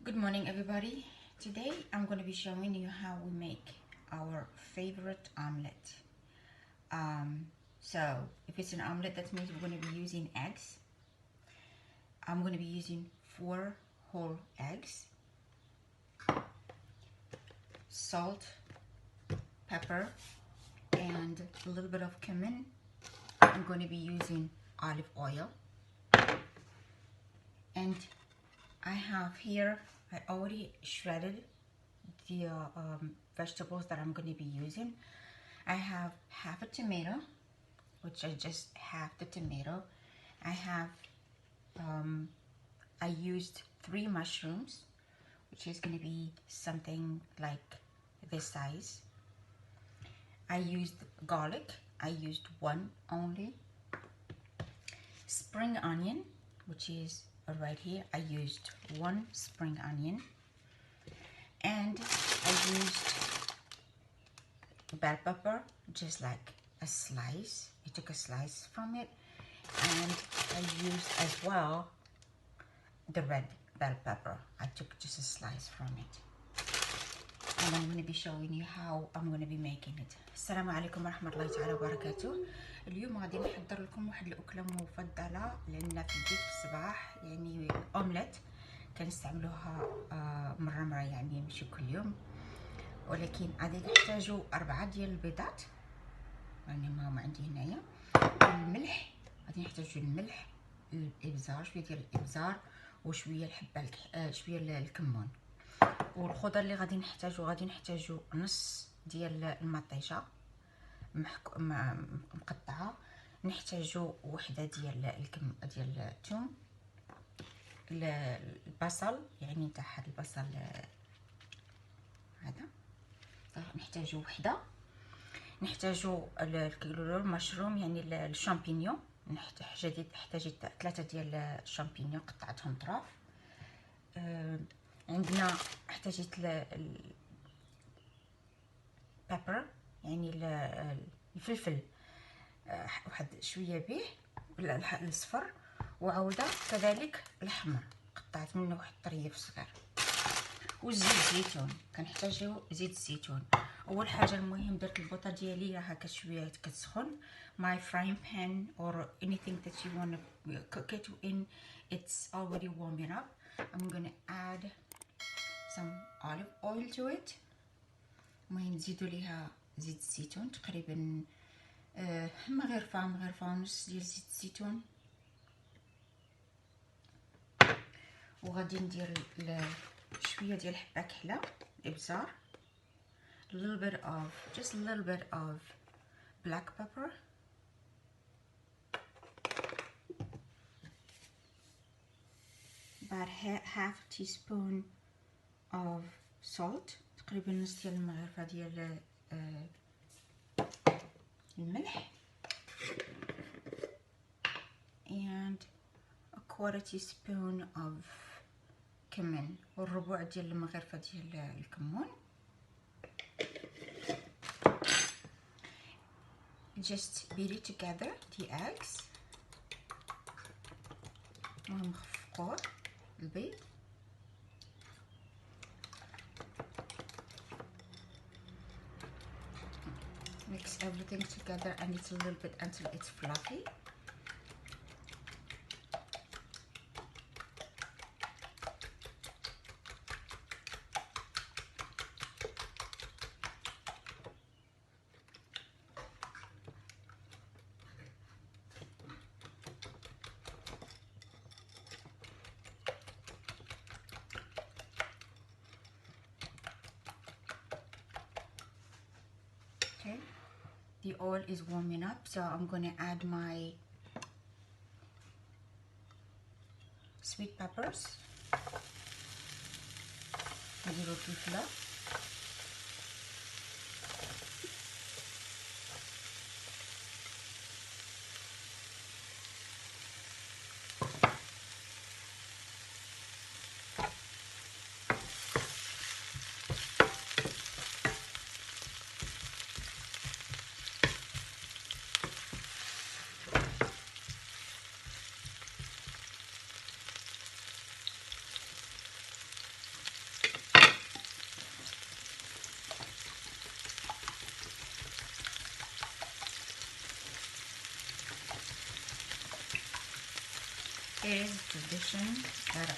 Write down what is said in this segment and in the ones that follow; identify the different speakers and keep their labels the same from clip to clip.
Speaker 1: Good morning, everybody. Today I'm going to be showing you how we make our favorite omelette. So if it's an omelette, that means we're going to be using eggs. I'm going to be using 4 whole eggs, salt, pepper, and a little bit of cumin. I'm going to be using olive oil, and I have here, I already shredded the vegetables that I'm going to be using. I have half a tomato, which I just half the tomato. I have, I used 3 mushrooms, which is going to be something like this size. I used garlic. I used 1 only. Spring onion, which is right here. I used 1 spring onion. And I used bell pepper, just like a slice. I took a slice from it. And I used as well the red bell pepper. I took just a slice from it. And I'm going to be showing you how I'm going to be making it. السلام عليكم ورحمة الله تعالى وبركاته. اليوم غادي نحضر لكم واحد الأكلة مفضلة لأن في البيت في الصباح، يعني أومليت كنستعملوها مرة يعني ماشي كل يوم، ولكن غادي نحتاجو 4 ديال البيضات، يعني هما عندي هنايا. الملح، غادي نحتاجو الملح، الإبزار، شوية ديال الإبزار وشوية الحبة شوية الكمون. والخضر اللي غادي نحتاجو نص ديال المطيشه مقطعه، نحتاجو وحده ديال ديال الثوم، البصل يعني تاع هذا البصل هذا نحتاجو وحده، نحتاجو المشروم يعني الشامبينيون، نحتاجي 3 ديال الشامبينيون قطعتهم طراف. عندنا احتاجيت البيبر يعني الفلفل، واحد شويه به الصفر، وعوده كذلك الاحمر قطعت منه واحد الطريف صغير، والزيت الزيتون كنحتاجو زيت الزيتون. اول حاجه المهم درت البوطه ديالي راها شويه كتسخن. my frying pan or anything that you want to cook it in, it's already warming up. I'm gonna add some olive oil to it. المهم نزيدو ليها زيت الزيتون تقريبا مغرفه ونص ديال زيت الزيتون، وغادي ندير شويه ديال حبه كحله الابزار، just a little bit of black pepper, about half a teaspoon of salt، تقريبا نص ديال المغرفه ديال الملح، and a quarter teaspoon of cumin، والربع ديال المغرفه ديال الكمون. just beat it together the eggs، المهم خفقوه البيض، mix everything together and it's a little bit until it's fluffy. Okay, the oil is warming up, so I'm going to add my sweet peppers, a little kifla, It is tradition that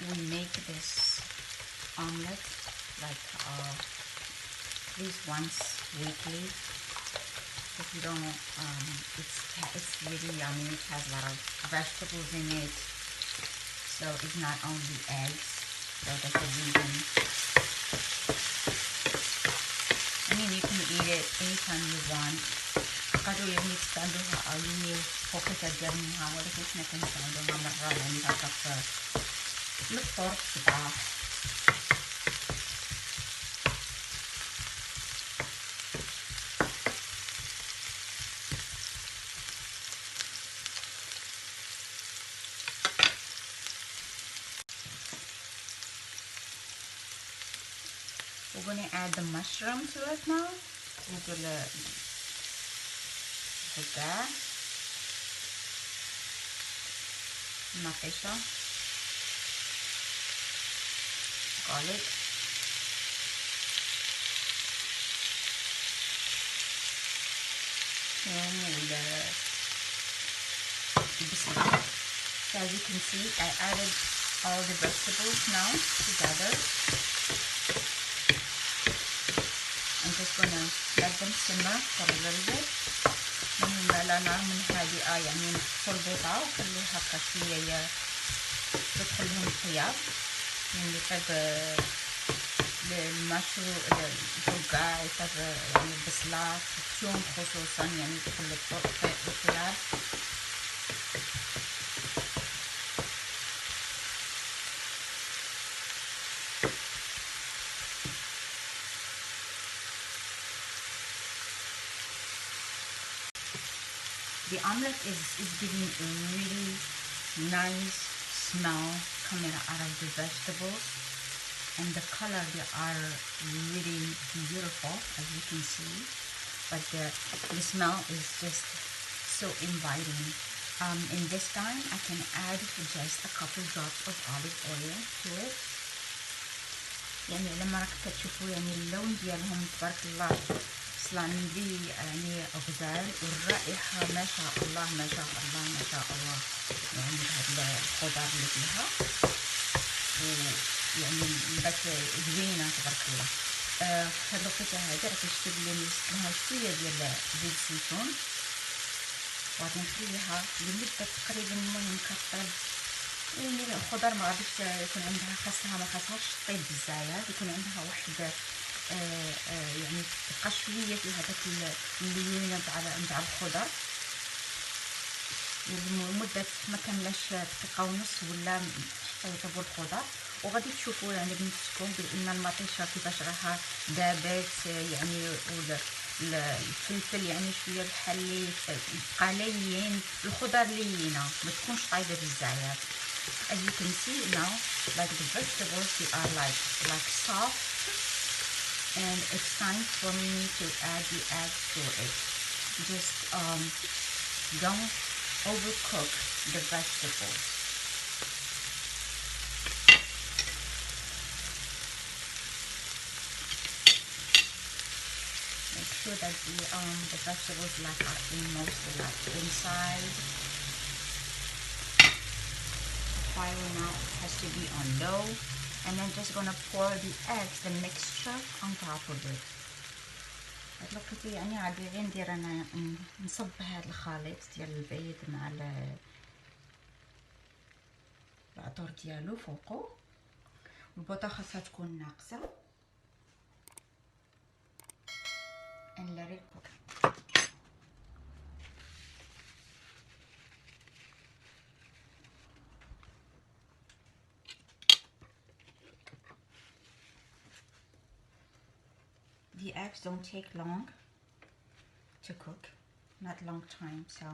Speaker 1: we make this omelette like at least once weekly. If you don't, it's really yummy. It has a lot of vegetables in it, so it's not only eggs. So that's the reason. I mean, you can eat it anytime you want. قالوا يعني تستعملوها أي فوقيتها ديالها، ولكن حنا كنستعملوها مرة يعني هكا في الفطور في الصباح. We're going to add the mushroom to it now. We're going to put that. Mafisha. Garlic. And biscuit. So as you can see, I added all the vegetables now together. I'm just gonna let them simmer for a little bit. من على نار من هادئة يعني نحطو البيضة وخليها هكا شوية تدخل لهم الطياب، يعني يطيب المشروم الرقاع، يطيب يعني البصلة الثوم خصوصا يعني يدخل الطياب. The omelette is giving a really nice smell coming out of the vegetables, and the color, they are really beautiful as you can see, but the smell is just so inviting. In this time I can add just a couple drops of olive oil to it. يعني لما راك تشوفوا يعني اللون ديالهم تبارك الله سلامي يعني غزال، والرائحة ما شاء الله ما شاء الله ما شاء الله، يعني هاد الخضار اللي فيها ويعني بات زوينة تبارك الله. هاد الوقيته هادي راك تشتي بلي نزيدلها شوية ديال زيت الزيتون، وغادي نخليها لمدة تقريبا المهم كطيب. يعني الخضر ما غاديش يكون عندها خاصها، ما خاصهاش طيب بزاف، يكون عندها واحد يعني تبقى شويه في هذاك الليونه نتاع الخضر، لمده ما كاملاش دقيقه ونص ولا حتى يطيبوا الخضر. وغادي تشوفوا يعني بنفسكم بان المطيشه كيفاش راها دابت، يعني الفلفل يعني شويه بحال اللي بقى لين، الخضر لينه ما تكونش طايبه بزاف. As you can see now, like the vegetables, they are like soft, and it's time for me to add the eggs to it. Just don't overcook the vegetables. Make sure that the vegetables like are mostly like inside. Fire now has to be on low, and then just gonna pour the eggs, the mixture, on top of it. هاد لقيتي يعني غادي غير ندير انا نصب هاد الخليط ديال البيض مع العطور ديالو فوقو، والبوطه خاصها تكون ناقصه. and let it cook. The eggs don't take long to cook, not long time, so